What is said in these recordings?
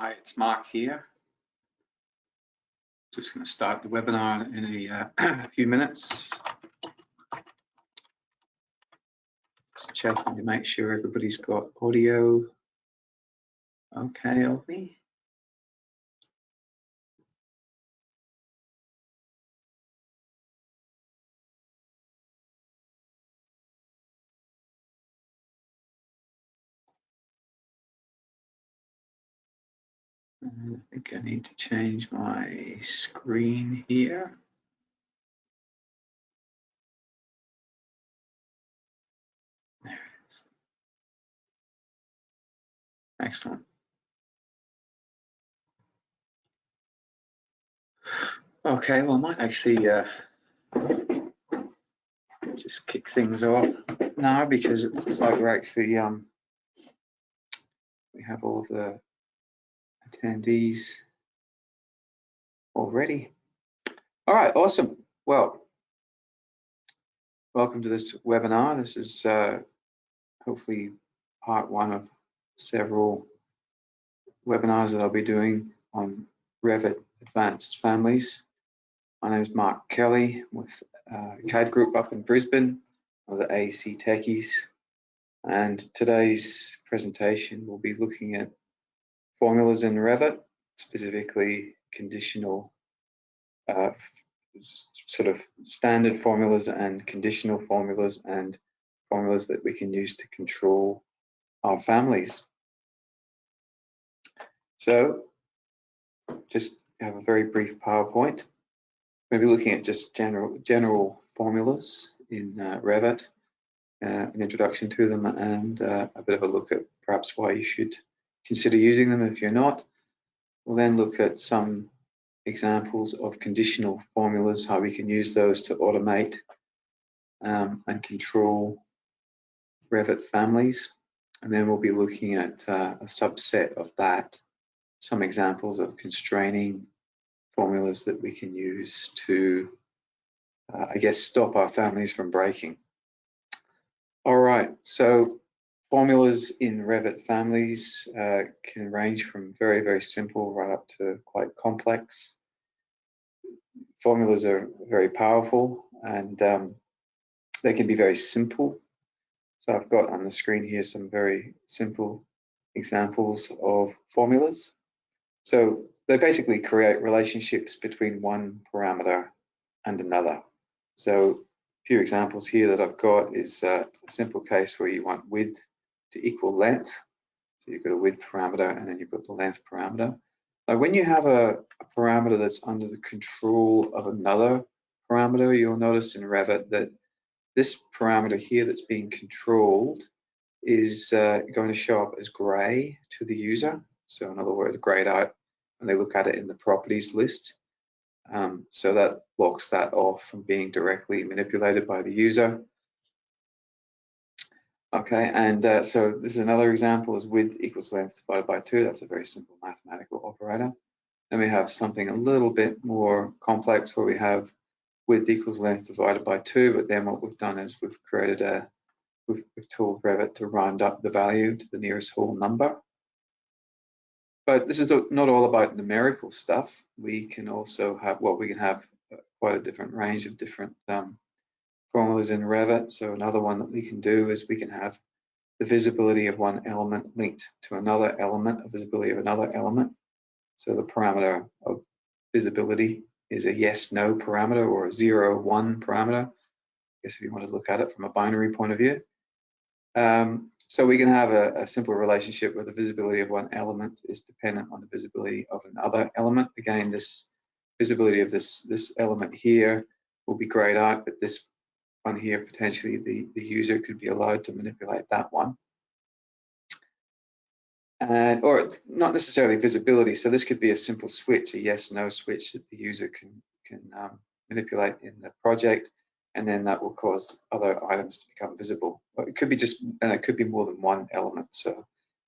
Hi, it's Mark here. Just going to start the webinar in a few minutes. Just checking to make sure everybody's got audio okay of me. I think I need to change my screen here. There it is. Excellent. Okay, well, I might actually just kick things off now because it looks like we're actually we have all the attendees already. All right, awesome. Well, welcome to this webinar. This is hopefully part one of several webinars that I'll be doing on Revit Advanced Families. My name is Mark Kelly with Cadgroup up in Brisbane, of the AEC Techies, and today's presentation will be looking at formulas in Revit, specifically conditional sort of standard formulas and conditional formulas and formulas that we can use to control our families. So just have a very brief PowerPoint. We'll be looking at just general formulas in Revit, an introduction to them, and a bit of a look at perhaps why you should consider using them if you're not. We'll then look at some examples of conditional formulas, how we can use those to automate and control Revit families. And then we'll be looking at a subset of that, some examples of constraining formulas that we can use to, I guess, stop our families from breaking. All right, so formulas in Revit families can range from very, very simple right up to quite complex. Formulas are very powerful and they can be very simple. So I've got on the screen here some very simple examples of formulas. So they basically create relationships between one parameter and another. So a few examples here that I've got is a simple case where you want width to equal length. So you've got a width parameter and then you've got the length parameter. Now when you have a parameter that's under the control of another parameter, you'll notice in Revit that this parameter here that's being controlled is going to show up as gray to the user. So in other words, grayed out when they look at it in the properties list. So that blocks that off from being directly manipulated by the user. Okay, and so this is another example, is width equals length divided by 2. That's a very simple mathematical operator. Then we have something a little bit more complex where we have width equals length divided by 2, but then what we've done is we've created we've told Revit to round up the value to the nearest whole number. But this is not all about numerical stuff. We can also have, well, we can have quite a different range of different formulas in Revit. So another one that we can do is we can have the visibility of one element linked to another element, a visibility of another element. So the parameter of visibility is a yes/no parameter or a 0/1 parameter. I guess if you want to look at it from a binary point of view. So we can have a simple relationship where the visibility of one element is dependent on the visibility of another element. Again, this visibility of this element here will be grayed out, but this one here, potentially the user could be allowed to manipulate that one. And, or not necessarily visibility. So this could be a simple switch, a yes/no switch that the user can manipulate in the project, and then that will cause other items to become visible. But it could be just, and it could be more than one element. So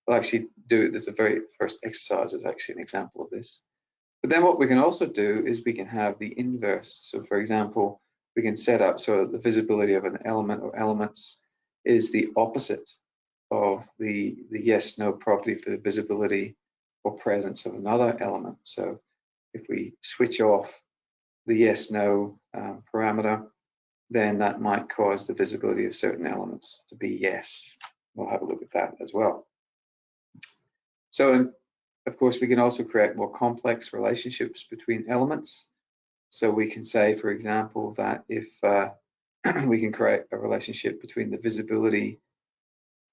we'll actually do, this is the very first exercise is actually an example of this. But then what we can also do is we can have the inverse. So for example, we can set up so the visibility of an element or elements is the opposite of the yes/no property for the visibility or presence of another element. So if we switch off the yes/no parameter, then that might cause the visibility of certain elements to be yes. We'll have a look at that as well. So, of course, we can also create more complex relationships between elements. So we can say, for example, that if we can create a relationship between the visibility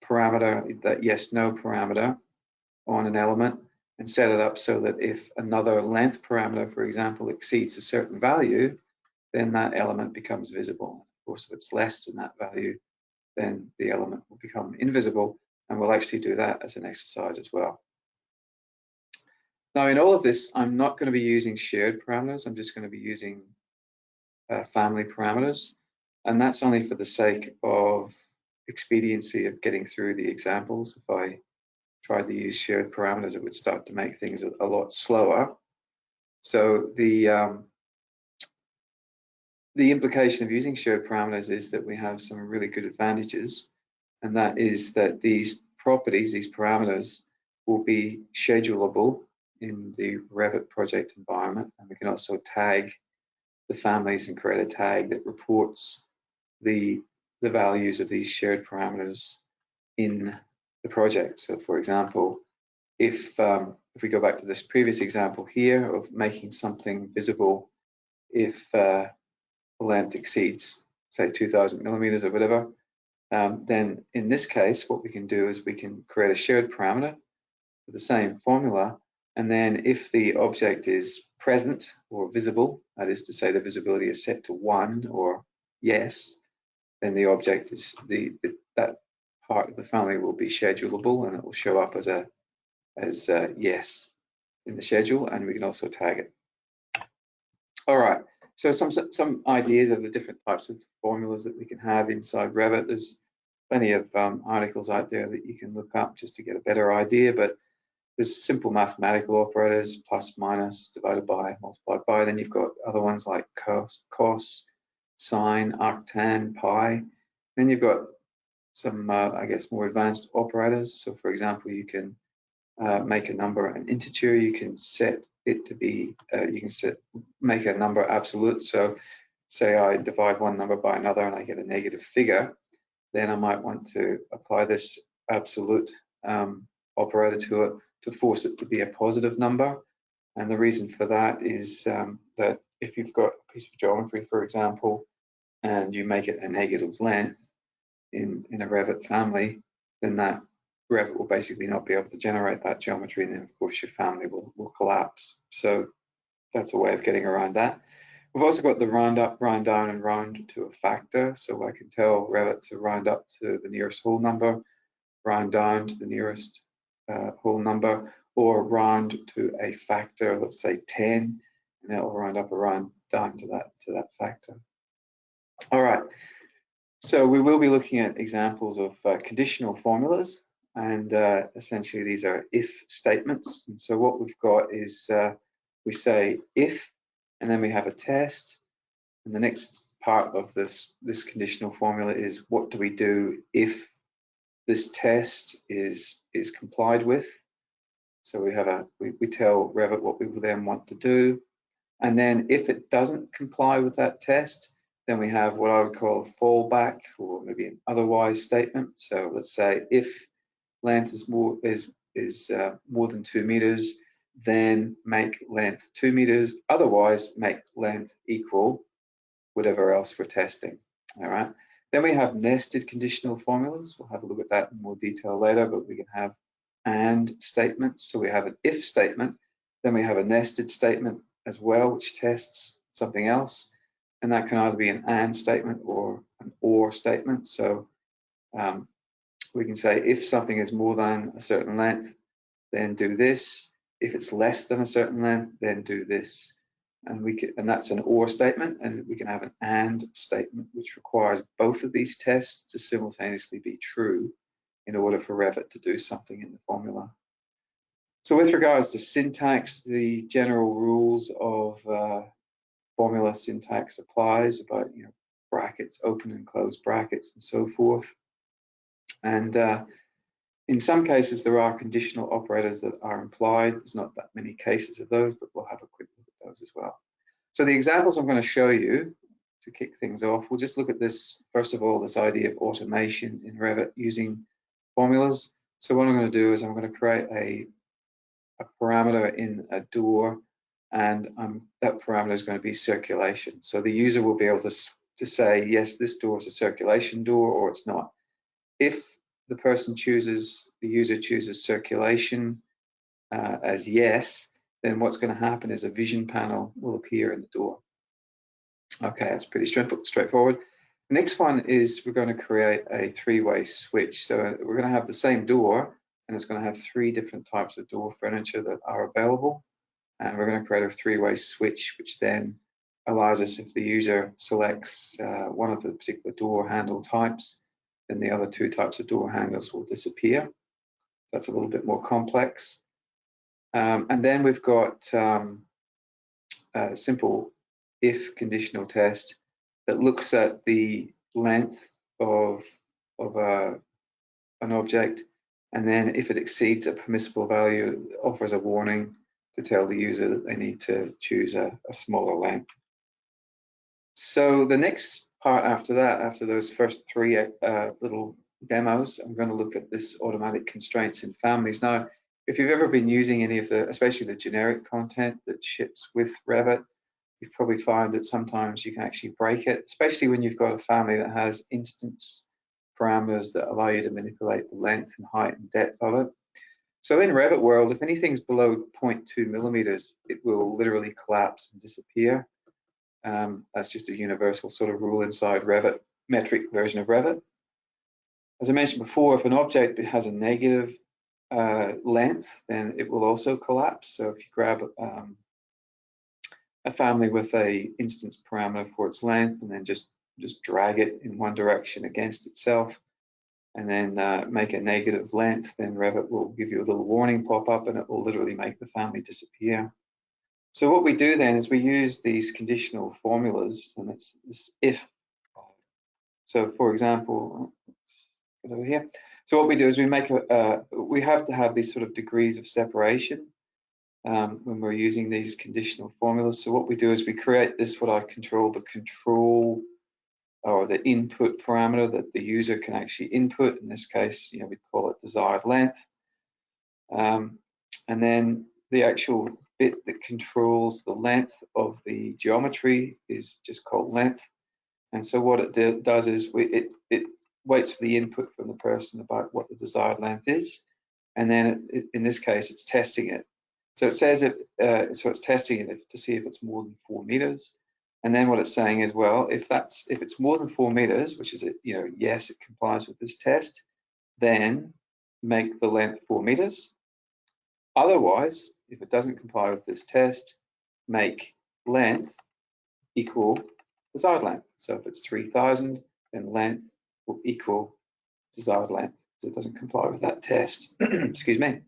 parameter, that yes/no parameter on an element, and set it up so that if another length parameter, for example, exceeds a certain value, then that element becomes visible. Of course, if it's less than that value, then the element will become invisible, and we'll actually do that as an exercise as well. Now, in all of this, I'm not going to be using shared parameters. I'm just going to be using family parameters, and that's only for the sake of expediency of getting through the examples. If I tried to use shared parameters, it would start to make things a lot slower. So the implication of using shared parameters is that we have some really good advantages, and that is that these properties, these parameters, will be schedulable in the Revit project environment, and we can also tag the families and create a tag that reports the values of these shared parameters in the project. So, for example, if we go back to this previous example here of making something visible if the length exceeds, say, 2000 millimeters or whatever, then in this case, what we can do is we can create a shared parameter with the same formula, and then if the object is present or visible, that is to say the visibility is set to 1 or yes, then the object is that part of the family will be schedulable, and it will show up as yes in the schedule, and we can also tag it. All right, so some ideas of the different types of formulas that we can have inside Revit. There's plenty of articles out there that you can look up just to get a better idea, but there's simple mathematical operators, plus, minus, divided by, multiplied by. Then you've got other ones like cos, sine, arctan, pi. Then you've got some, I guess, more advanced operators. So, for example, you can make a number an integer. You can set it to be, make a number absolute. So, say I divide one number by another and I get a negative figure, then I might want to apply this absolute operator to it to force it to be a positive number. And the reason for that is that if you've got a piece of geometry, for example, and you make it a negative length in a Revit family, then that Revit will basically not be able to generate that geometry, and then of course your family will collapse. So that's a way of getting around that. We've also got the round up, round down, and round to a factor. So I can tell Revit to round up to the nearest whole number, round down to the nearest whole number, or round to a factor, let's say 10, and that will round up or round down to that factor. All right, so we will be looking at examples of conditional formulas, and essentially these are if statements. And so what we've got is we say if, and then we have a test, and the next part of this conditional formula is what do we do if this test is complied with. So we have we tell Revit what we will then want to do, and then if it doesn't comply with that test, then we have what I would call a fallback, or maybe an otherwise statement. So let's say if length is more than 2 meters, then make length 2 meters. Otherwise, make length equal whatever else we're testing. All right. Then we have nested conditional formulas. We'll have a look at that in more detail later, but we can have and statements. So we have an if statement, then we have a nested statement as well, which tests something else. And that can either be an and statement or an or statement. So we can say if something is more than a certain length, then do this. If it's less than a certain length, then do this. And that's an or statement, and we can have an and statement, which requires both of these tests to simultaneously be true in order for Revit to do something in the formula. So with regards to syntax, the general rules of formula syntax applies about brackets, open and close brackets, and so forth. And In some cases, there are conditional operators that are implied. There's not that many cases of those, but we'll have a quick look at those as well. So the examples I'm going to show you to kick things off, we'll just look at this, first of all, this idea of automation in Revit using formulas. So what I'm going to do is I'm going to create a parameter in a door, and that parameter is going to be circulation. So the user will be able to say, yes, this door is a circulation door, or it's not. If the user chooses circulation as yes, then what's going to happen is a vision panel will appear in the door. Okay, that's pretty straightforward. The next one is we're going to create a three-way switch. So we're going to have the same door, and it's going to have three different types of door furniture that are available. And we're going to create a three-way switch, which then allows us, if the user selects one of the particular door handle types, then the other two types of door handles will disappear. That's a little bit more complex. And then we've got a simple if conditional test that looks at the length of an object, and then if it exceeds a permissible value, it offers a warning to tell the user that they need to choose a smaller length. So the next part after that, after those first three little demos, I'm going to look at this automatic constraints in families. Now, if you've ever been using any of the, especially the generic content that ships with Revit, you've probably found that sometimes you can actually break it, especially when you've got a family that has instance parameters that allow you to manipulate the length and height and depth of it. So in Revit world, if anything's below 0.2 millimeters, it will literally collapse and disappear. That's just a universal sort of rule inside Revit, metric version of Revit. As I mentioned before, if an object has a negative length, then it will also collapse. So if you grab a family with a instance parameter for its length and then just drag it in one direction against itself and then make a negative length, then Revit will give you a little warning pop up and it will literally make the family disappear. So what we do then is we use these conditional formulas, and it's this if. So for example, let's get over here. So what we do is we make we have to have these sort of degrees of separation when we're using these conditional formulas. So what we do is we create this, what I call the control or the input parameter that the user can actually input. In this case, we call it desired length. And then the actual bit that controls the length of the geometry is just called length. And so what it does is it waits for the input from the person about what the desired length is, and then in this case it's testing it. So it says so it's testing it to see if it's more than 4 meters, and then what it's saying is, well, if it's more than 4 meters, which is yes, it complies with this test, then make the length 4 meters. Otherwise, if it doesn't comply with this test, make length equal desired length. So if it's 3,000, then length will equal desired length, because it doesn't comply with that test. Excuse me.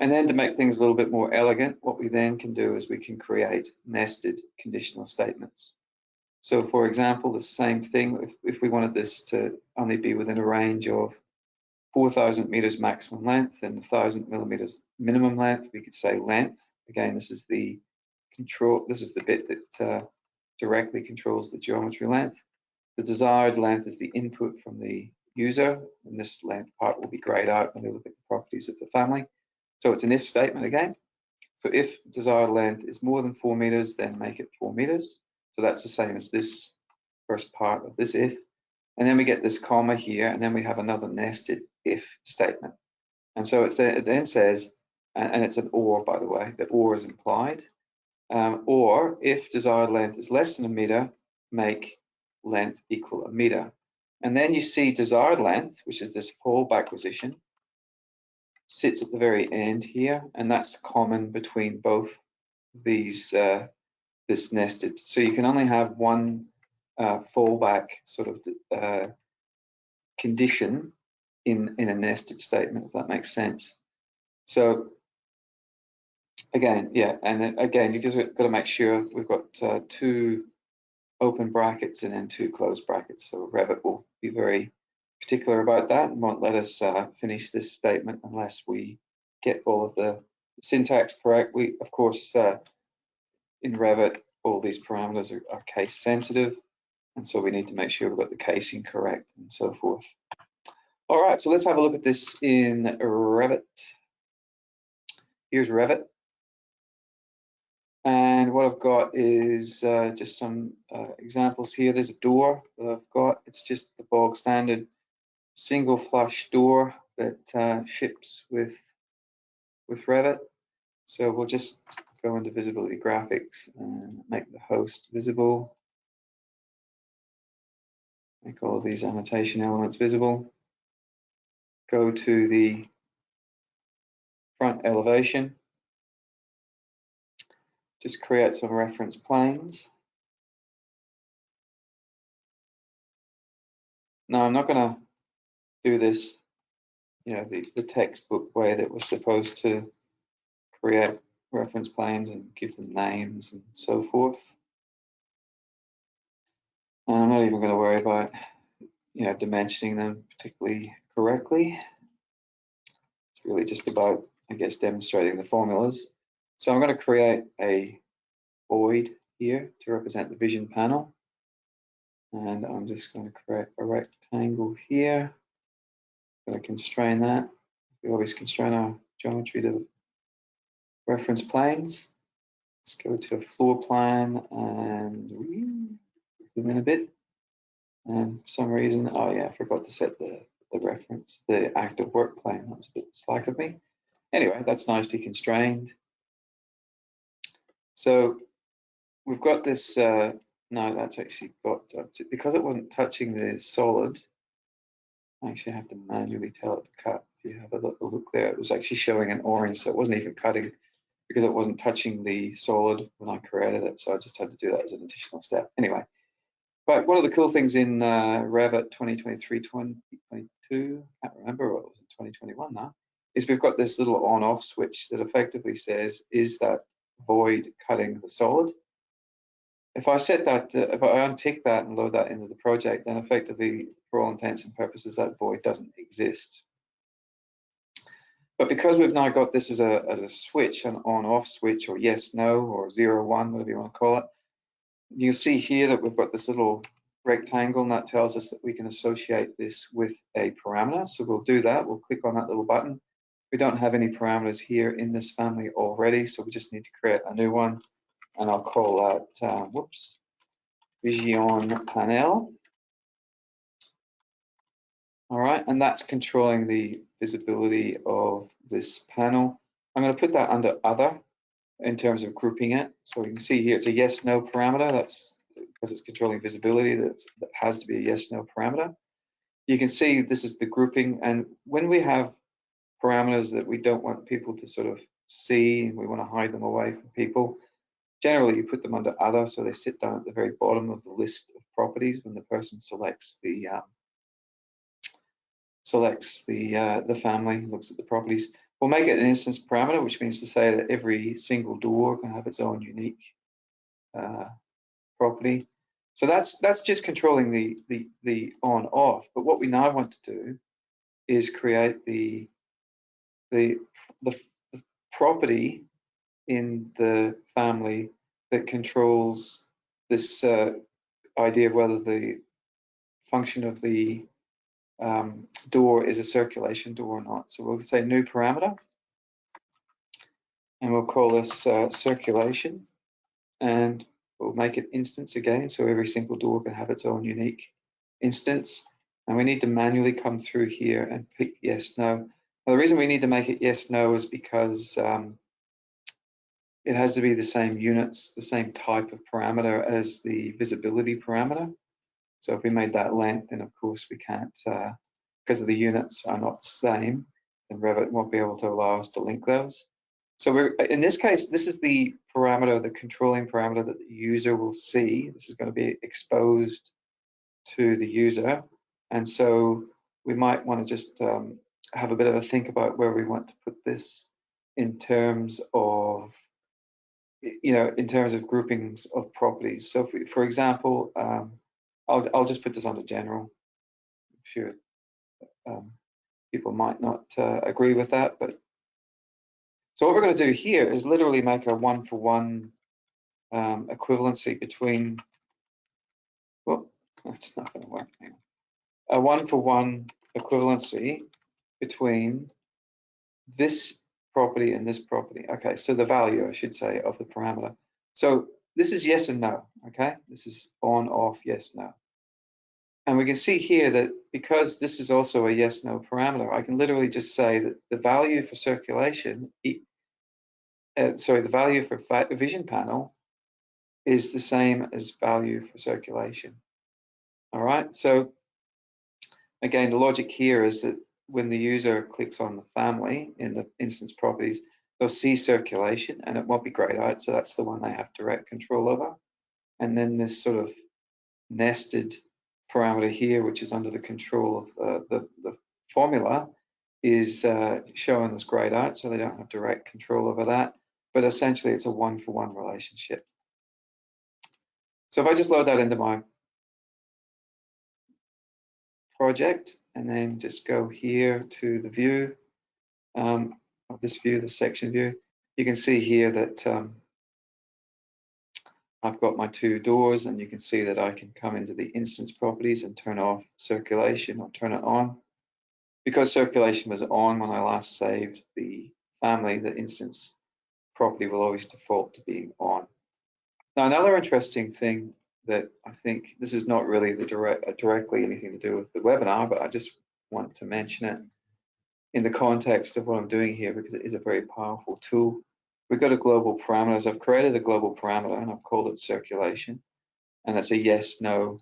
And then to make things a little bit more elegant, what we then can do is we can create nested conditional statements. So for example, the same thing, if we wanted this to only be within a range of 4,000 meters maximum length and 1,000 millimeters minimum length, we could say length. Again, this is the control. This is the bit that directly controls the geometry length. The desired length is the input from the user, and this length part will be grayed out when we look at the properties of the family. So it's an if statement again. So if desired length is more than 4 meters, then make it 4 meters. So that's the same as this first part of this if. And then we get this comma here, and then we have another nested if statement. And so it then says, and it's an or, by the way, the or is implied, or if desired length is less than a meter, make length equal a meter. And then you see desired length, which is this fallback position, sits at the very end here, and that's common between both these, this nested. So you can only have one fallback sort of condition in a nested statement, if that makes sense. So again, yeah, and again, you just got to make sure we've got 2 open brackets and then 2 closed brackets. So Revit will be very particular about that and won't let us finish this statement unless we get all of the syntax correct. We, of course, in Revit, all these parameters are case sensitive, and so we need to make sure we've got the casing correct and so forth. All right, so let's have a look at this in Revit. Here's Revit. And what I've got is just some examples here. There's a door that I've got. It's just the bog standard single flush door that ships with Revit. So we'll just go into visibility graphics and make the host visible. Make all of these annotation elements visible. Go to the front elevation. Just create some reference planes. Now I'm not going to do this, you know, the textbook way that we're supposed to create reference planes and give them names and so forth. And I'm not even going to worry about, you know, dimensioning them particularly correctly. It's really just about, I guess, demonstrating the formulas. So I'm going to create a void here to represent the vision panel. And I'm just going to create a rectangle here. I'm going to constrain that. We always constrain our geometry to reference planes. Let's go to a floor plan and zoom in a bit. And for some reason, oh yeah, I forgot to set the reference, the active work plane. That's a bit slack of me. Anyway, that's nicely constrained. So we've got this, no, that's actually got, because it wasn't touching the solid, I actually have to manually tell it to cut. If you have a look there, it was actually showing an orange, so it wasn't even cutting because it wasn't touching the solid when I created it. So I just had to do that as an additional step. Anyway, but one of the cool things in Revit 2023, 2022, I can't remember what it was in 2021 now, is we've got this little on-off switch that effectively says, is that void cutting the solid? If I set that, if I untick that and load that into the project, then effectively, for all intents and purposes, that void doesn't exist. But because we've now got this as a switch, an on-off switch, or yes, no, or 0, 1, whatever you want to call it, you see here that we've got this little rectangle, and that tells us that we can associate this with a parameter. So we'll do that. We'll click on that little button. We don't have any parameters here in this family already, so we just need to create a new one. And I'll call that, Vision Panel. All right, and that's controlling the visibility of this panel. I'm going to put that under Other in terms of grouping it. So you can see here it's a yes, no parameter. That's because it's controlling visibility, that has to be a yes, no parameter. You can see this is the grouping, and when we have parameters that we don't want people to sort of see, and we want to hide them away from people, generally you put them under Other, so they sit down at the very bottom of the list of properties when the person selects the family, looks at the properties. We'll make it an instance parameter, which means to say that every single door can have its own unique property. So that's just controlling the on-off. But what we now want to do is create the property in the family that controls this idea of whether the function of the door is a circulation door or not. So we'll say new parameter, and we'll call this circulation, and we'll make it instance again, so every single door can have its own unique instance. And we need to manually come through here and pick yes, no. Now, the reason we need to make it yes, no is because it has to be the same units, the same type of parameter as the visibility parameter. So if we made that length, then of course we can't, because of the units are not the same, then Revit won't be able to allow us to link those. So we're, in this case, this is the parameter, the controlling parameter that the user will see. This is going to be exposed to the user. And so we might want to just have a bit of a think about where we want to put this in terms of, you know, in terms of groupings of properties. So if we, for example, I'll just put this under general. Sure, people might not agree with that, but so what we're going to do here is literally make a one-for-one equivalency between, well, that's not going to work. Hang on. A one-for-one equivalency between this property and this property. Okay, so the value, I should say, of the parameter. So this is yes and no, okay? This is on, off, yes, no. And we can see here that because this is also a yes, no parameter, I can literally just say that the value for circulation, the value for vision panel is the same as value for circulation. All right, so again, the logic here is that when the user clicks on the family in the instance properties, they'll see circulation and it won't be grayed out. So that's the one they have direct control over. And then this sort of nested parameter here, which is under the control of the formula, is shown as grayed out. So they don't have direct control over that. But essentially, it's a one-for-one relationship. So if I just load that into my project and then just go here to the view of this view, the section view, you can see here that I've got my two doors, and you can see that I can come into the instance properties and turn off circulation or turn it on. Because circulation was on when I last saved the family, the instance property will always default to being on. Now, another interesting thing that I think, this is not really directly anything to do with the webinar, but I just want to mention it in the context of what I'm doing here because it is a very powerful tool. We've got a global parameter. So I've created a global parameter and I've called it circulation, and it's a yes, no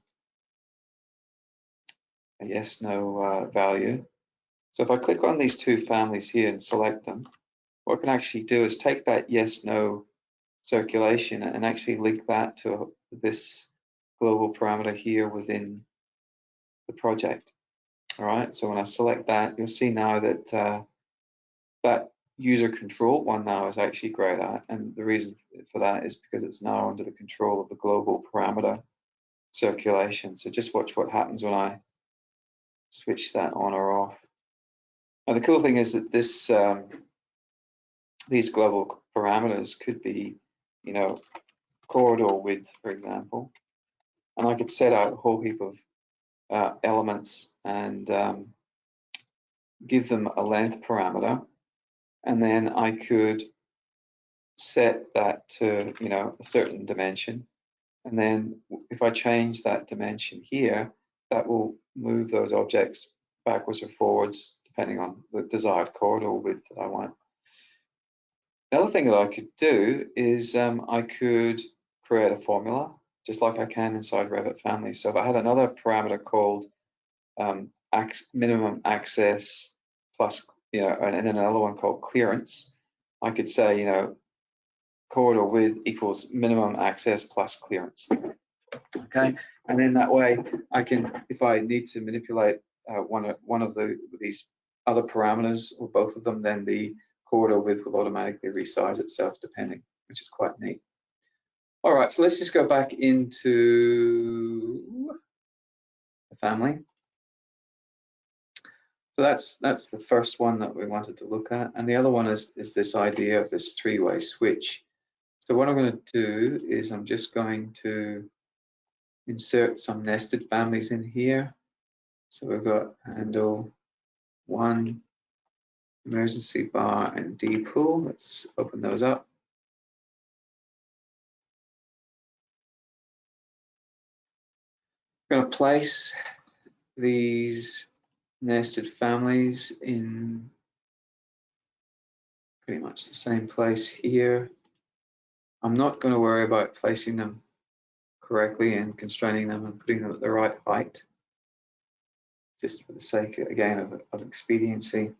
value. So if I click on these two families here and select them, what I can actually do is take that yes, no circulation and actually link that to this global parameter here within the project. All right, so when I select that, you'll see now that that user control one now is actually grayed out, and the reason for that is because it's now under the control of the global parameter circulation. So just watch what happens when I switch that on or off. Now the cool thing is that this these global parameters could be, you know, corridor width, for example, and I could set out a whole heap of elements and give them a length parameter, and then I could set that to, you know, a certain dimension, and then if I change that dimension here, that will move those objects backwards or forwards depending on the desired corridor width that I want. The other thing that I could do is I could create a formula just like I can inside Revit Family. So if I had another parameter called minimum access plus, you know, and then another one called clearance, I could say, you know, corridor width equals minimum access plus clearance. Okay, and then that way I can, if I need to manipulate one of these other parameters or both of them, then the corridor width will automatically resize itself depending, which is quite neat. All right, so let's just go back into the family. So that's the first one that we wanted to look at, and the other one is this idea of this three-way switch. So what I'm going to do is I'm just going to insert some nested families in here. So we've got handle 1, emergency bar, and D pool. Let's open those up. I'm going to place these nested families in pretty much the same place here. I'm not going to worry about placing them correctly and constraining them and putting them at the right height, just for the sake, again, of expediency.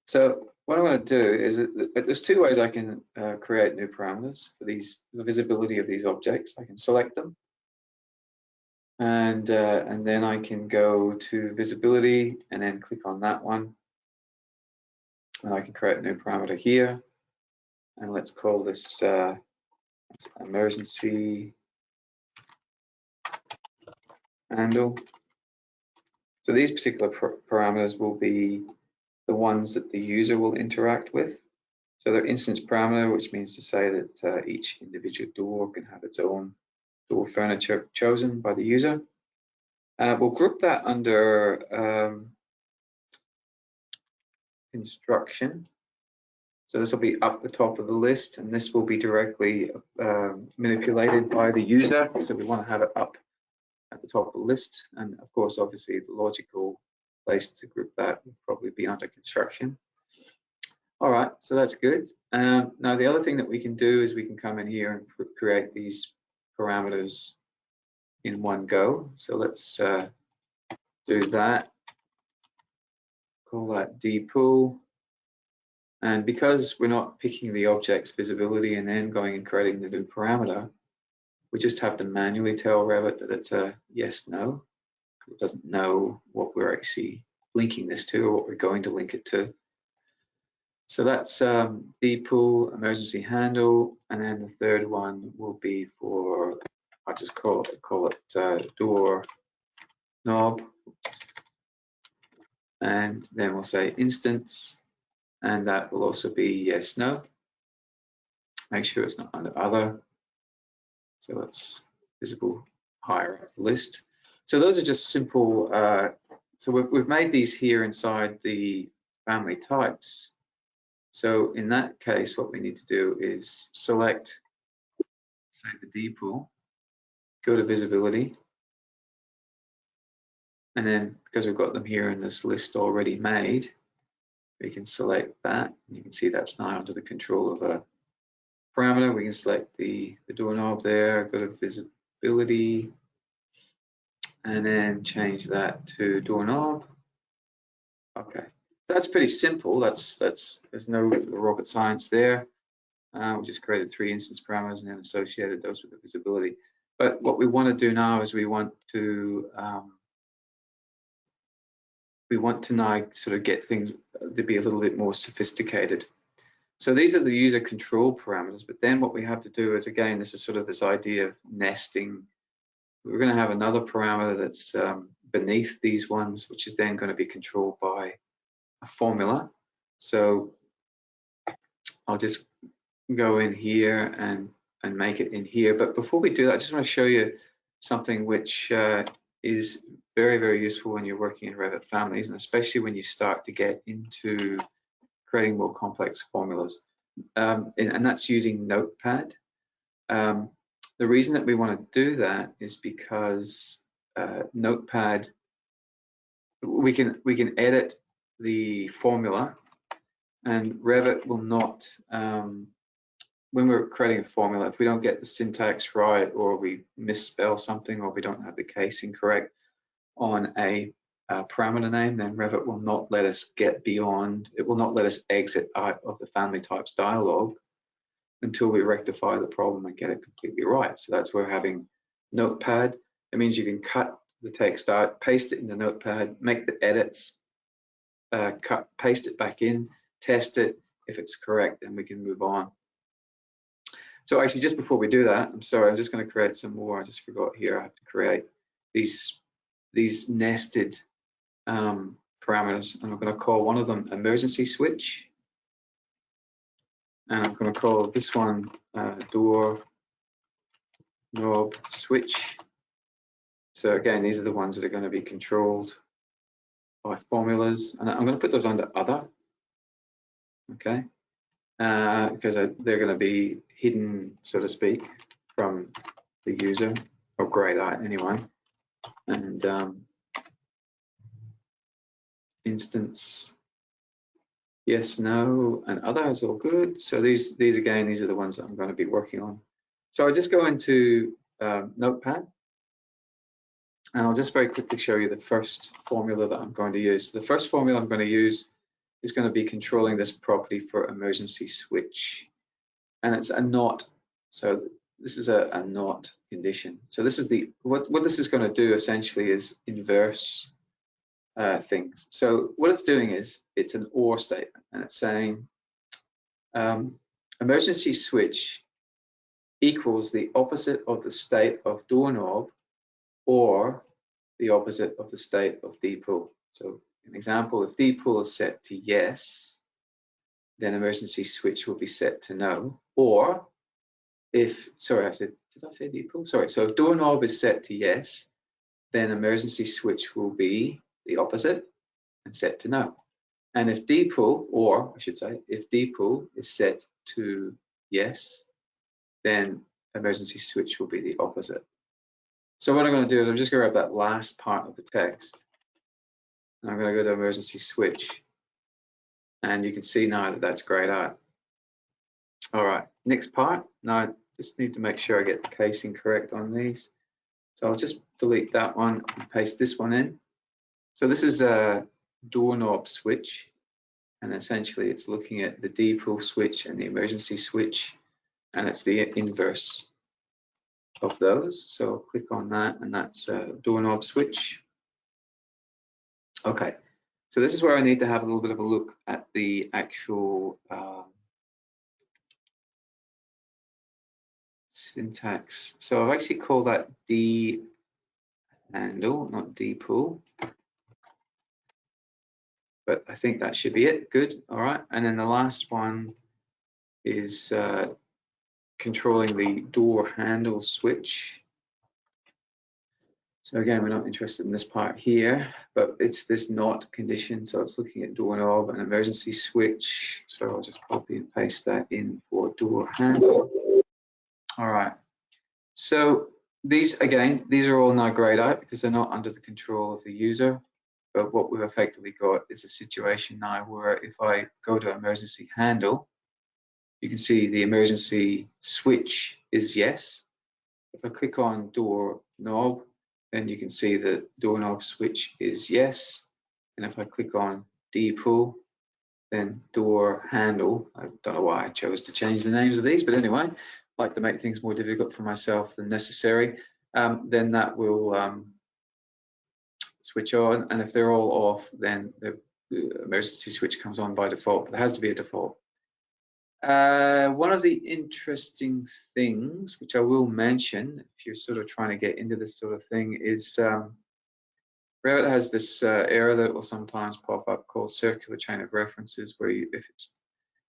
So what I'm going to do is there's two ways I can create new parameters for the visibility of these objects. I can select them, and then I can go to visibility and then click on that one, and I can create a new parameter here, and let's call this emergency handle. So these particular parameters will be the ones that the user will interact with. So they're instance parameter, which means to say that each individual door can have its own door furniture chosen by the user. We'll group that under construction. So this will be up the top of the list, and this will be directly manipulated by the user. So we want to have it up at the top of the list. And of course, obviously, the logical place to group that would probably be under construction. All right, so that's good. Now, the other thing that we can do is we can come in here and create these parameters in one go. So let's do that. Call that dpool. And because we're not picking the object's visibility and then going and creating the new parameter, we just have to manually tell Revit that it's a yes, no. It doesn't know what we're actually linking this to or what we're going to link it to. So that's dpool, emergency handle, and then the third one will be for, I'll just call it door knob, and then we'll say instance, and that will also be yes, no. Make sure it's not under other, so it's visible higher up the list. So those are just simple, so we've made these here inside the family types. So in that case, what we need to do is select, say, the dpool, go to visibility, and then because we've got them here in this list already made, we can select that. And you can see that's now under the control of a parameter. We can select the doorknob there, go to visibility, and then change that to doorknob. Okay, that's pretty simple. There's no rocket science there. We just created 3 instance parameters and then associated those with the visibility. But what we want to do now is we want to now sort of get things to be a little bit more sophisticated. So these are the user control parameters, but then what we have to do is, again, this is sort of this idea of nesting. We're going to have another parameter that's beneath these ones, which is then going to be controlled by a formula. So I'll just go in here and make it in here. But before we do that, I just want to show you something which is very, very useful when you're working in Revit families, and especially when you start to get into creating more complex formulas. And that's using Notepad. The reason that we want to do that is because Notepad, we can edit the formula, and Revit will not, when we're creating a formula, if we don't get the syntax right, or we misspell something, or we don't have the casing correct on a parameter name, then Revit will not let us get beyond, it will not let us exit out of the family types dialog until we rectify the problem and get it completely right. So that's where having Notepad, it means you can cut the text out, paste it in the Notepad, make the edits, paste it back in, test it. If it's correct, then we can move on. So actually, just before we do that, I'm sorry, I'm just going to create some more. I just forgot here, I have to create these nested parameters, and I'm going to call one of them emergency switch, and I'm going to call this one door knob switch. So again, these are the ones that are going to be controlled by formulas, and I'm going to put those under other, okay, because they're going to be hidden, so to speak, from the user, or grayed out anyway. And instance, yes, no, and other is all good. So these again, these are the ones that I'm going to be working on. So I'll just go into Notepad, and I'll just very quickly show you the first formula that I'm going to use. The first formula I'm going to use is going to be controlling this property for emergency switch, and it's a not. So this is a not condition. So this is the what this is going to do essentially is inverse things. So what it's doing is it's an or statement, and it's saying emergency switch equals the opposite of the state of doorknob, or the opposite of the state of dpool. So an example, if dpool is set to yes, then emergency switch will be set to no. Or if, sorry, did I say dpool? Sorry, so if doorknob is set to yes, then emergency switch will be the opposite and set to no. And if dpool, or I should say, if dpool is set to yes, then emergency switch will be the opposite. So what I'm going to do is I'm just going to grab that last part of the text. And I'm going to go to emergency switch. And you can see now that that's grayed out. All right, next part. Now I just need to make sure I get the casing correct on these. So I'll just delete that one and paste this one in. So this is a doorknob switch. And essentially it's looking at the dpool switch and the emergency switch. And it's the inverse of those. So I'll click on that, and that's a doorknob switch. Okay, so this is where I need to have a little bit of a look at the actual syntax. So I've actually called that D handle, not dpool. But I think that should be it. Good. All right. And then the last one is controlling the door handle switch. So again, we're not interested in this part here, but it's this not condition. So it's looking at doorknob and emergency switch. So I'll just copy and paste that in for door handle. All right. So these, again, these are all now grayed out because they're not under the control of the user. But what we've effectively got is a situation now where if I go to emergency handle, you can see the emergency switch is yes. If I click on door knob, then you can see the doorknob switch is yes. And if I click on dpool, then door handle, I don't know why I chose to change the names of these, but anyway, I like to make things more difficult for myself than necessary. Then that will switch on, and if they're all off, then the emergency switch comes on by default. There has to be a default. One of the interesting things, which I will mention, if you're sort of trying to get into this sort of thing, is Revit has this error that will sometimes pop up called circular chain of references, where if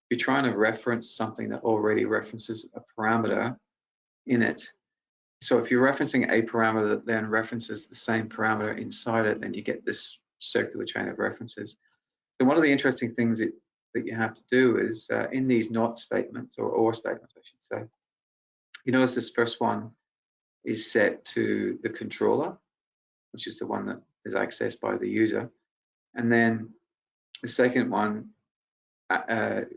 you're trying to reference something that already references a parameter in it. So if you're referencing a parameter that then references the same parameter inside it, then you get this circular chain of references. So one of the interesting things that you have to do is in these not statements, or statements, I should say, you notice this first one is set to the controller, which is the one that is accessed by the user. And then the second one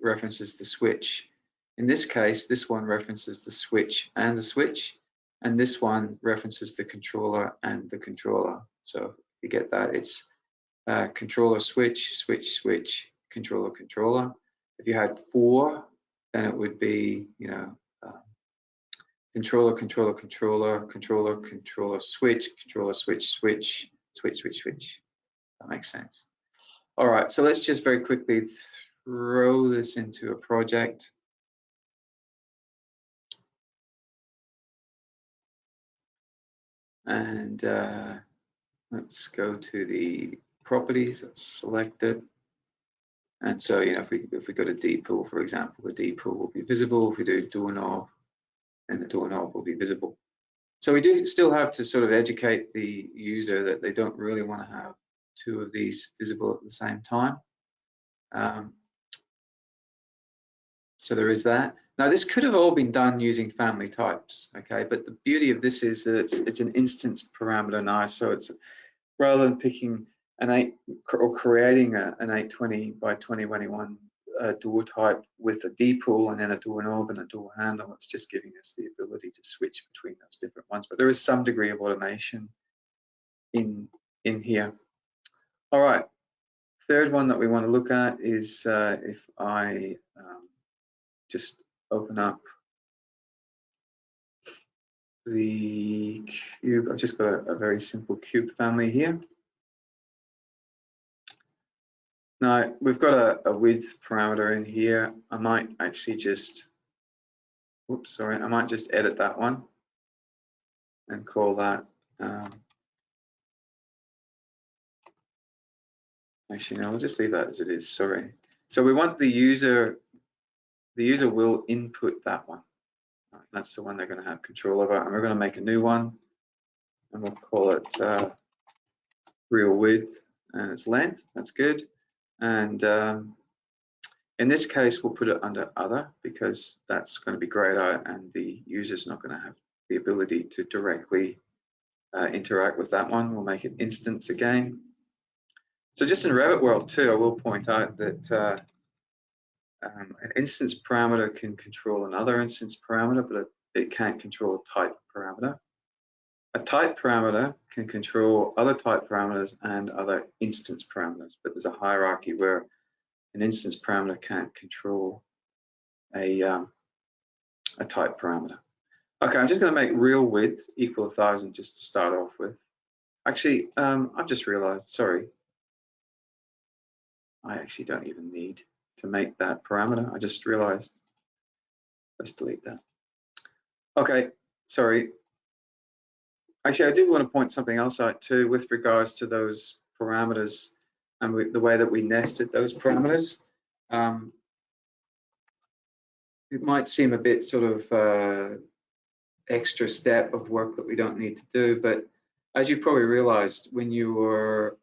references the switch. In this case, this one references the switch and the switch. And this one references the controller and the controller. So if you get that, it's controller switch, switch, switch, controller, controller. If you had 4, then it would be, you know, controller, controller, controller, controller, controller, switch, controller, switch, switch, switch, switch, switch. That makes sense. All right, so let's just very quickly throw this into a project. And let's go to the properties. Let's select it. And so, you know, if we go to dpool, for example, the dpool will be visible. If we do doorknob, then the doorknob will be visible. So we do still have to sort of educate the user that they don't really want to have 2 of these visible at the same time. So there is that. Now this could have all been done using family types, okay? But the beauty of this is that it's an instance parameter now. So it's rather than picking an 8 or creating an 820 by 2021 door type with a dpool and then a doorknob and a door handle, it's just giving us the ability to switch between those different ones. But there is some degree of automation in here. All right. Third one that we want to look at is if I just open up the cube. I've just got a very simple cube family here. Now we've got a width parameter in here. I might actually just, whoops, sorry, I might just edit that one and call that Actually, no, I'll just leave that as it is, sorry. So we want the user will input that one. Right, that's the one they're going to have control over, and we're going to make a new one, and we'll call it real width and its length. That's good. And in this case, we'll put it under other, because that's going to be grayed out and the user's not going to have the ability to directly interact with that one. We'll make it instance again. So just in Revit world too, I will point out that an instance parameter can control another instance parameter, but it can't control a type parameter. A type parameter can control other type parameters and other instance parameters, but there's a hierarchy where an instance parameter can't control a type parameter. Okay, I'm just going to make real width equal 1,000 just to start off with. Actually, I've just realized, sorry, I actually don't even need to make that parameter. I just realized. Let's delete that. Okay, sorry. Actually, I do want to point something else out too with regards to those parameters and the way that we nested those parameters. It might seem a bit sort of extra step of work that we don't need to do, but as you probably realized when you were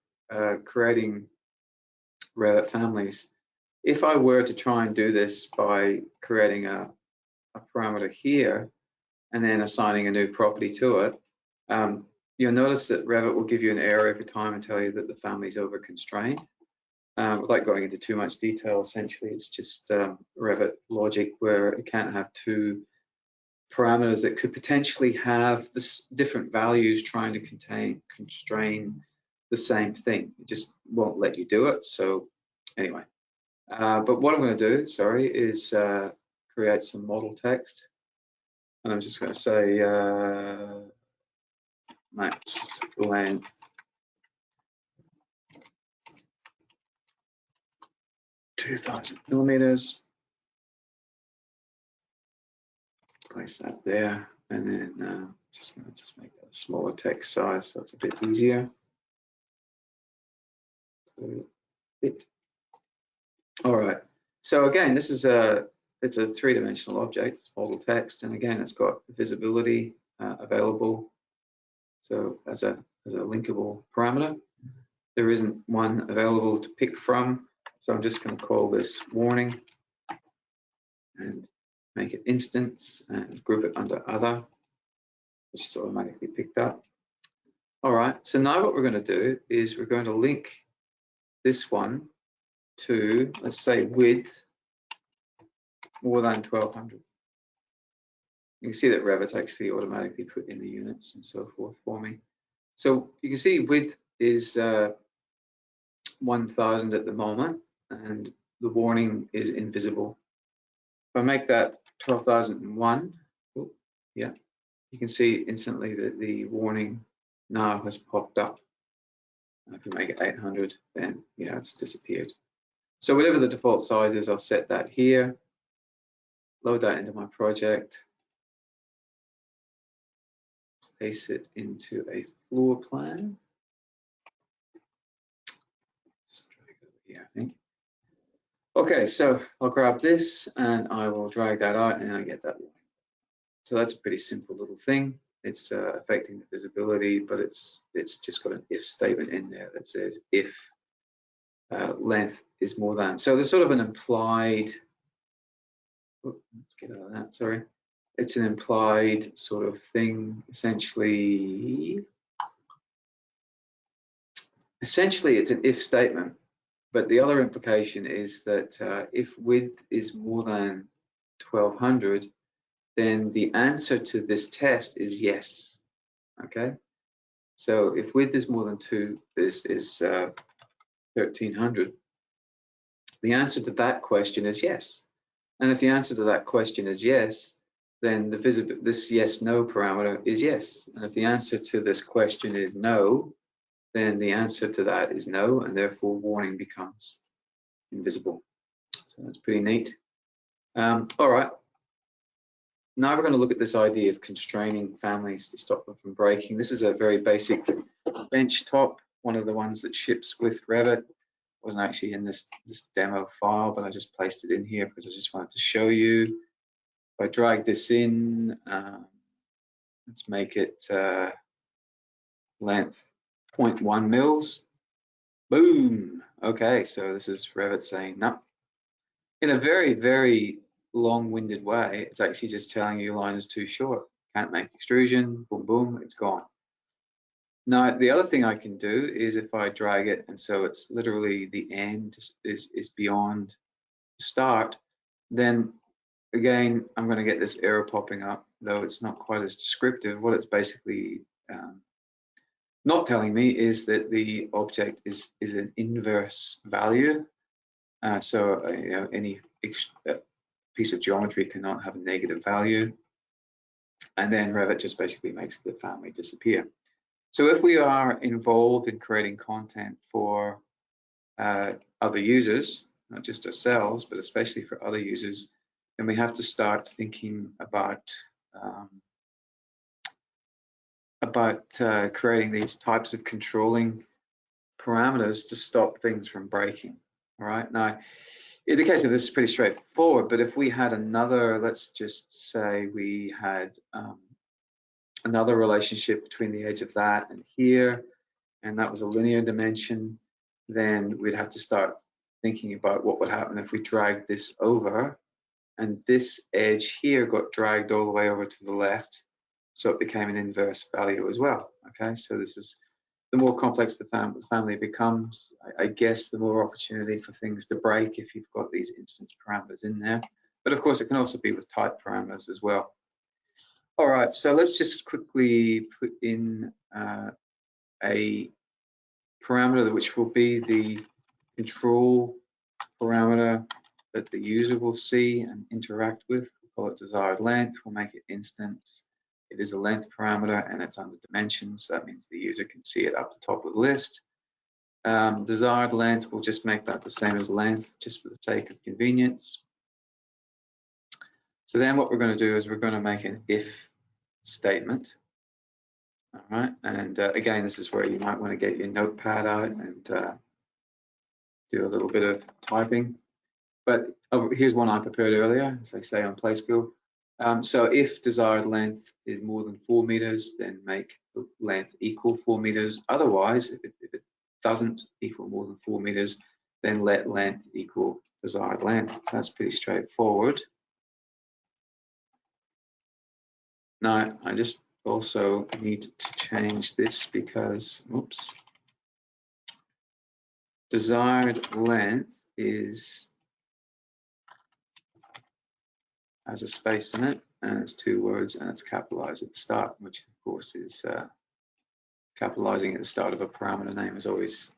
creating Revit families, if I were to try and do this by creating a parameter here and then assigning a new property to it, you'll notice that Revit will give you an error every time and tell you that the family is over constrained. Without going into too much detail, essentially it's just Revit logic where it can't have two parameters that could potentially have this different values trying to constrain the same thing. It just won't let you do it. So anyway, but what I'm going to do, sorry, is create some model text, and I'm just going to say max length 2,000 millimeters. Place that there, and then just going to make that a smaller text size so it's a bit easier. All right. So again, this is it's a three-dimensional object. It's model text, and again, it's got visibility available. So as a linkable parameter, there isn't one available to pick from. So I'm just going to call this warning and make it instance and group it under other, which is automatically picked up. All right, so now what we're going to do is we're going to link this one to, let's say, width more than 1,200. You can see that Revit's actually automatically put in the units and so forth for me. So you can see width is 1,000 at the moment, and the warning is invisible. If I make that 12,001, yeah, you can see instantly that the warning now has popped up. And if we make it 800, then yeah, it's disappeared. So whatever the default size is, I'll set that here, load that into my project, place it into a floor plan. Just drag it over here, I think. Okay, so I'll grab this and I will drag that out and I get that line. So that's a pretty simple little thing. It's affecting the visibility, but it's just got an if statement in there that says if length is more than. So there's sort of an implied, let's get out of that, sorry. It's an implied sort of thing, essentially. Essentially, it's an if statement, but the other implication is that if width is more than 1,200, then the answer to this test is yes. Okay, so if width is more than 1,300, the answer to that question is yes. And if the answer to that question is yes, then this yes/no parameter is yes. And if the answer to this question is no, then the answer to that is no, and therefore warning becomes invisible. So that's pretty neat. All right. Now we're going to look at this idea of constraining families to stop them from breaking. This is a very basic bench top, one of the ones that ships with Revit. wasn't actually in this demo file, but I just placed it in here because I just wanted to show you. If I drag this in, let's make it length 0.1 mils. Boom. Okay, so this is Revit saying no. In a very, very long-winded way, it's actually just telling you your line is too short. Can't make extrusion. Boom, boom, it's gone. Now, the other thing I can do is if I drag it, and so it's literally the end is beyond the start, then again, I'm going to get this error popping up, though it's not quite as descriptive. What it's basically not telling me is that the object is an inverse value. So you know, any piece of geometry cannot have a negative value. And then Revit just basically makes the family disappear. So if we are involved in creating content for other users, not just ourselves, but especially for other users, then we have to start thinking about creating these types of controlling parameters to stop things from breaking. All right. Now, in the case of this, is pretty straightforward. But if we had another, let's just say we had another relationship between the edge of that and here, and that was a linear dimension, then we'd have to start thinking about what would happen if we dragged this over, and this edge here got dragged all the way over to the left, so it became an inverse value as well. Okay, so this is the more complex the family becomes, I guess, the more opportunity for things to break if you've got these instance parameters in there. But of course, it can also be with type parameters as well. All right, so let's just quickly put in a parameter which will be the control parameter that the user will see and interact with. We'll call it desired length. We'll make it instance. It is a length parameter and it's under dimensions, so that means the user can see it up the top of the list. Desired length, we'll just make that the same as length, just for the sake of convenience. So then what we're going to do is we're going to make an if statement. All right, and again, this is where you might want to get your notepad out and do a little bit of typing. But here's one I prepared earlier, as I say on Play School. So if desired length is more than 4 meters, then make the length equal 4 meters. Otherwise, if it doesn't equal more than 4 meters, then let length equal desired length. So that's pretty straightforward. Now, I just also need to change this because, oops, desired length has a space in it, and it's 2 words, and it's capitalized at the start, which of course is capitalizing at the start of a parameter name is always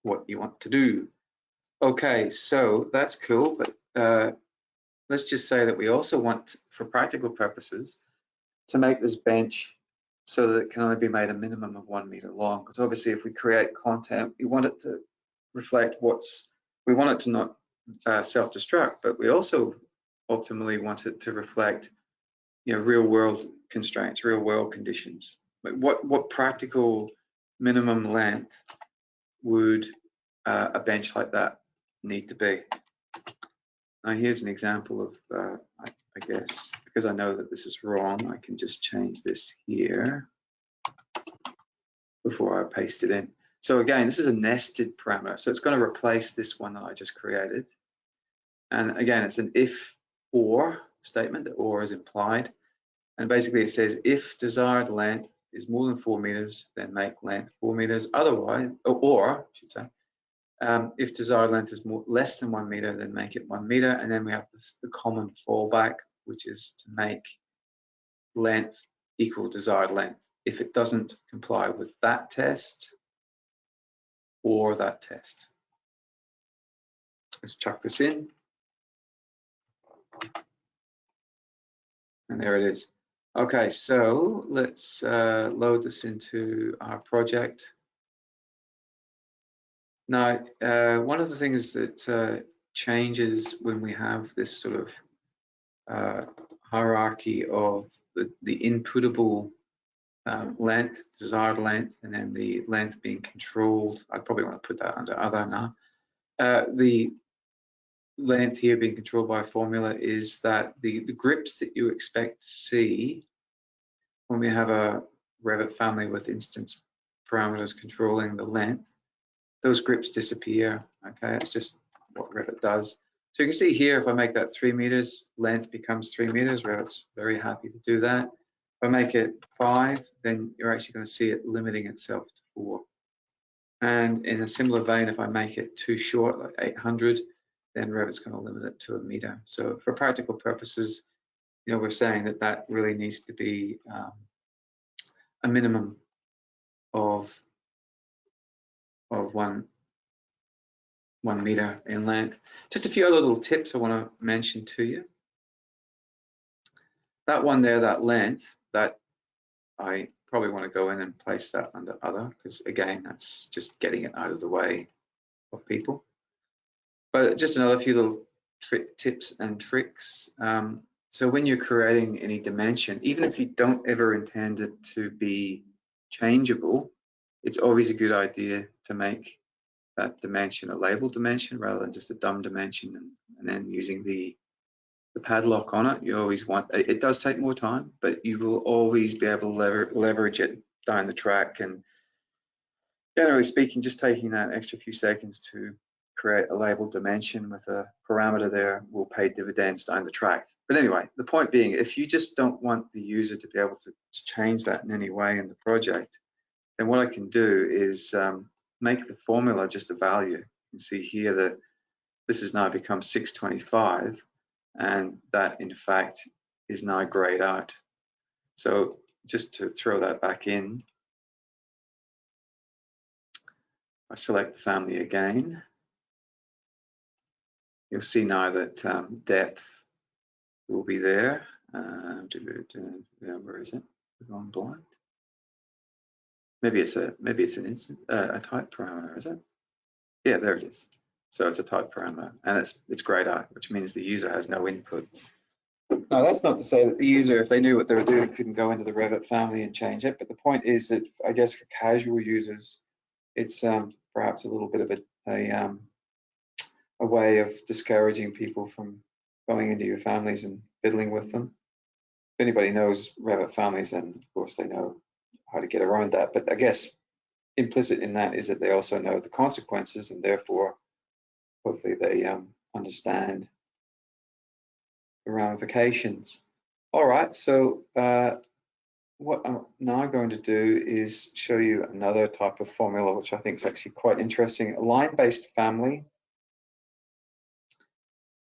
what you want to do. Okay, so that's cool, but let's just say that we also want, for practical purposes, to make this bench so that it can only be made a minimum of 1 meter long. Because obviously, if we create content, we want it to reflect we want it to not self-destruct, but we also optimally want it to reflect, you know, real-world constraints, real-world conditions. Like what practical minimum length would a bench like that need to be? Now here's an example of, I guess, because I know that this is wrong, I can just change this here before I paste it in. So again, this is a nested parameter, so it's going to replace this one that I just created. And again, it's an if or statement. The or is implied, and basically it says if desired length is more than 4 meters, then make length 4 meters. Otherwise, or I should say, if desired length is less than 1 meter, then make it 1 meter. And then we have the common fallback, which is to make length equal desired length if it doesn't comply with that test or that test. Let's chuck this in. And there it is. Okay, so let's load this into our project. Now, one of the things that changes when we have this sort of hierarchy of the inputable length, desired length, and then the length being controlled. I'd probably want to put that under other now. The length here being controlled by a formula is that the grips that you expect to see when we have a Revit family with instance parameters controlling the length, those grips disappear. Okay, it's just what Revit does. So you can see here, if I make that 3 meters, length becomes 3 meters. Revit's very happy to do that. If I make it 5, then you're actually going to see it limiting itself to 4. And in a similar vein, if I make it too short, like 800, then Revit's going to limit it to 1 meter. So for practical purposes, you know, we're saying that that really needs to be a minimum of 1 meter in length. Just a few other little tips I want to mention to you. That one there, that length, that I probably want to go in and place that under other, because again, that's just getting it out of the way of people. But just another few little tips and tricks. So when you're creating any dimension, even if you don't ever intend it to be changeable, it's always a good idea to make that dimension a labeled dimension rather than just a dumb dimension and then using the padlock on it. You always want, it does take more time, but you will always be able to leverage it down the track. And generally speaking, just taking that extra few seconds to create a labeled dimension with a parameter there will pay dividends down the track. But anyway, the point being, if you just don't want the user to be able to change that in any way in the project, then what I can do is make the formula just a value. You can see here that this has now become 625, and that in fact is now grayed out. So just to throw that back in, I select the family again. You'll see now that depth will be there. Where is it? We've gone blind. Maybe it's an instant a type parameter, is it? Yeah, there it is. So it's a type parameter, and it's grayed out, which means the user has no input. Now that's not to say that the user, if they knew what they were doing, couldn't go into the Revit family and change it. But the point is that I guess for casual users, it's perhaps a little bit of a way of discouraging people from going into your families and fiddling with them. If anybody knows Revit families, then of course they know how to get around that. But I guess implicit in that is that they also know the consequences, and therefore hopefully they understand the ramifications. All right, so what I'm now going to do is show you another type of formula, which I think is actually quite interesting. A line-based family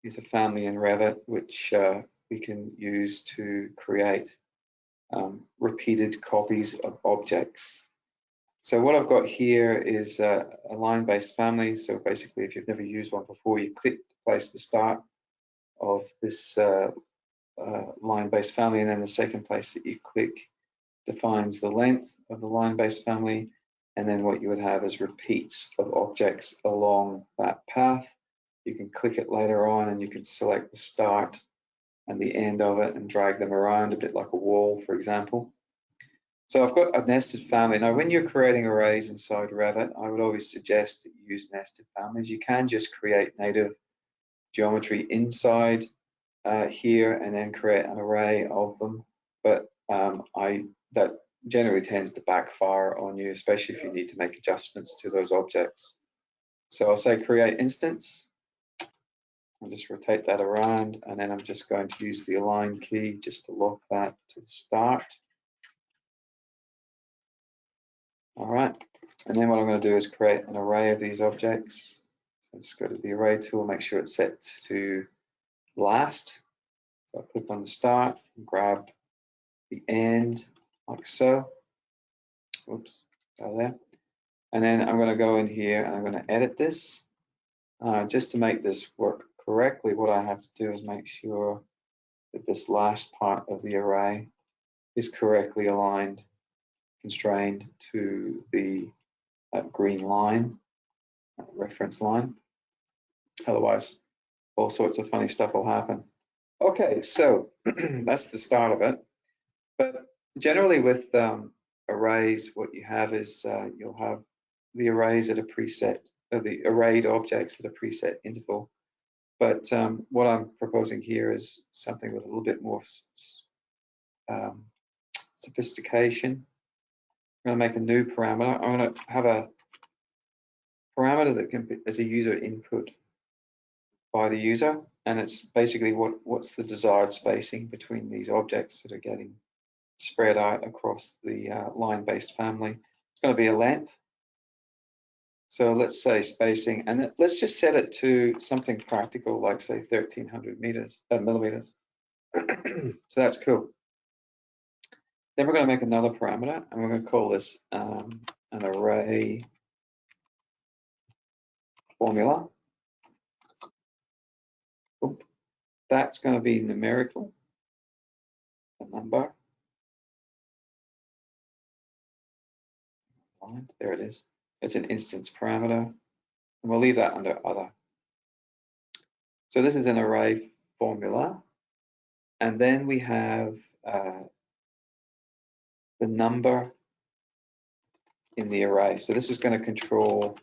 is a family in Revit which we can use to create repeated copies of objects. So what I've got here is a line-based family. So basically, if you've never used one before, you click to place the start of this line-based family, and then the second place that you click defines the length of the line-based family, and then what you would have is repeats of objects along that path. You can click it later on, and you can select the start and the end of it and drag them around a bit like a wall, for example. So I've got a nested family. Now, when you're creating arrays inside Revit, I would always suggest that you use nested families. You can just create native geometry inside here and then create an array of them, but that generally tends to backfire on you, especially if you need to make adjustments to those objects. So I'll say create instance. I'll just rotate that around, and then I'm just going to use the align key just to lock that to the start. All right, and then what I'm going to do is create an array of these objects. So just go to the array tool, make sure it's set to last. So I click on the start and grab the end like so. Oops, go there. And then I'm going to go in here and I'm going to edit this. Just to make this work correctly, what I have to do is make sure that this last part of the array is correctly aligned, constrained to the green line, reference line. Otherwise, all sorts of funny stuff will happen. Okay, so that's the start of it. But generally with arrays, what you have is you'll have the arrays at a preset, or the arrayed objects at a preset interval. But what I'm proposing here is something with a little bit more sophistication. I'm going to make a new parameter. I'm going to have a parameter that can be as a user input by the user, and it's basically what's the desired spacing between these objects that are getting spread out across the line-based family. It's going to be a length. So let's say spacing, and let's just set it to something practical, like say 1300 millimeters. So that's cool. Then we're going to make another parameter, and we're going to call this an array formula. Oop. That's going to be numerical, a number. There it is. It's an instance parameter, and we'll leave that under other. So this is an array formula, and then we have the number in the array. So this is going to control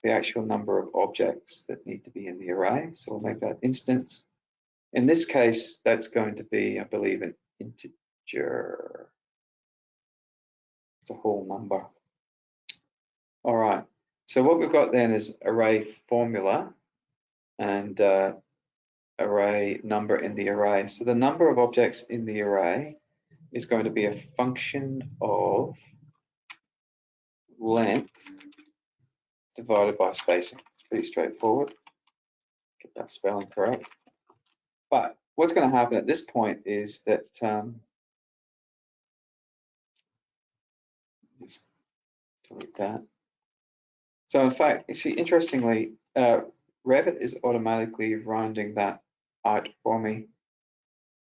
the actual number of objects that need to be in the array. So we'll make that instance. In this case, that's going to be, I believe, an integer. It's a whole number. All right. So what we've got then is array formula and array number in the array. So the number of objects in the array is going to be a function of length divided by spacing. It's pretty straightforward. Get that spelling correct. But what's going to happen at this point is that just delete that. So in fact, actually, interestingly, Revit is automatically rounding that out for me.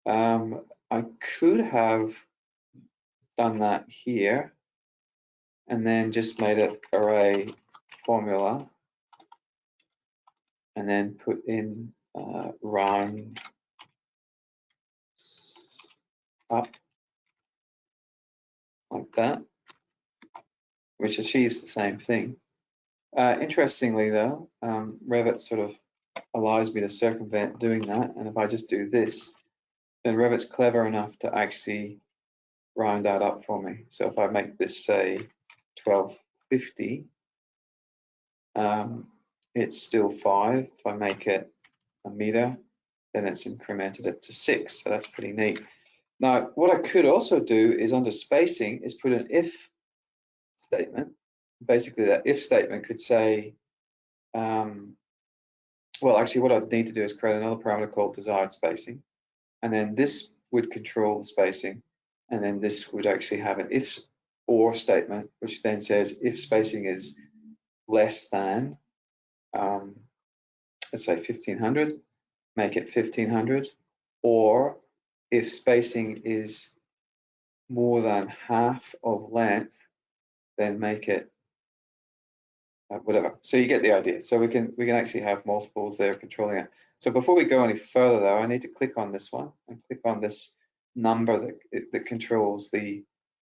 I could have done that here and then just made it array formula and then put in round up like that, which achieves the same thing. Interestingly though, Revit sort of allows me to circumvent doing that, and if I just do this, then Revit's clever enough to actually round that up for me. So if I make this say 1250, it's still 5. If I make it a meter, then it's incremented it to 6. So that's pretty neat. Now, what I could also do is under spacing is put an if statement. Basically, that if statement could say, well, actually, what I'd need to do is create another parameter called desired spacing. And then this would control the spacing. And then this would actually have an if or statement, which then says if spacing is less than, let's say 1500, make it 1500. Or if spacing is more than half of length, then make it whatever. So you get the idea. So we can actually have multiples there controlling it. So before we go any further though, I need to click on this one and click on this number that controls the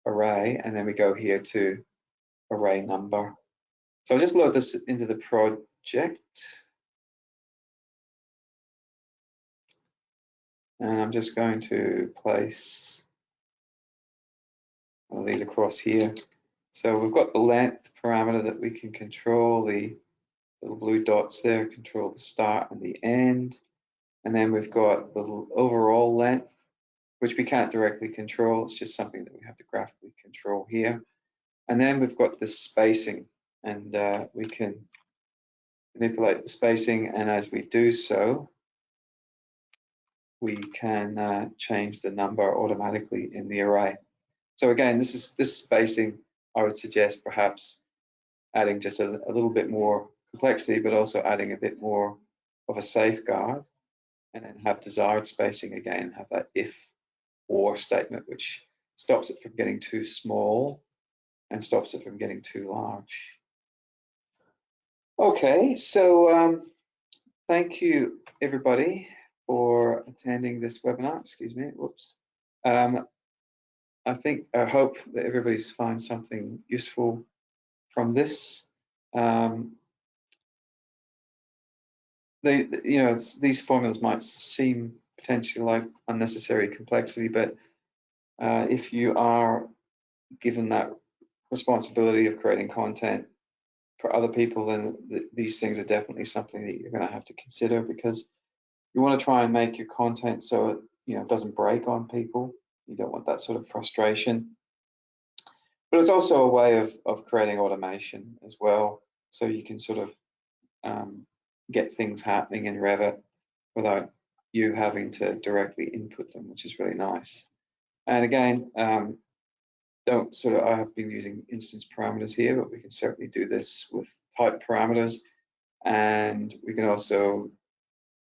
array, and then we go here to array number. So I'll just load this into the project. And I'm just going to place all these across here. So we've got the length parameter that we can control, the little blue dots there control the start and the end. And then we've got the overall length, which we can't directly control. It's just something that we have to graphically control here. And then we've got the spacing, and we can manipulate the spacing. And as we do so, we can change the number automatically in the array. So again, this spacing, I would suggest perhaps adding just a little bit more complexity, but also adding a bit more of a safeguard, and then have desired spacing again, have that if or statement, which stops it from getting too small and stops it from getting too large. Okay, so thank you everybody for attending this webinar. Excuse me, whoops. I hope that everybody's found something useful from this. These formulas might seem potentially like unnecessary complexity, but if you are given that responsibility of creating content for other people, then these things are definitely something that you're going to have to consider, because you want to try and make your content so it doesn't break on people. You don't want that sort of frustration. But it's also a way of creating automation as well, so you can sort of get things happening in Revit without you having to directly input them, which is really nice. And again, I have been using instance parameters here, but we can certainly do this with type parameters, and we can also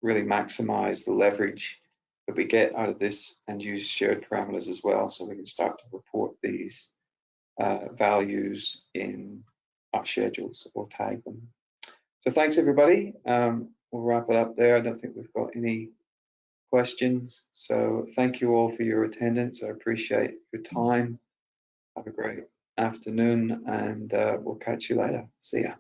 really maximize the leverage that we get out of this and use shared parameters as well, so we can start to report these values in our schedules or tag them. So thanks, everybody. We'll wrap it up there. I don't think we've got any questions. So thank you all for your attendance. I appreciate your time. Have a great afternoon, and we'll catch you later. See ya.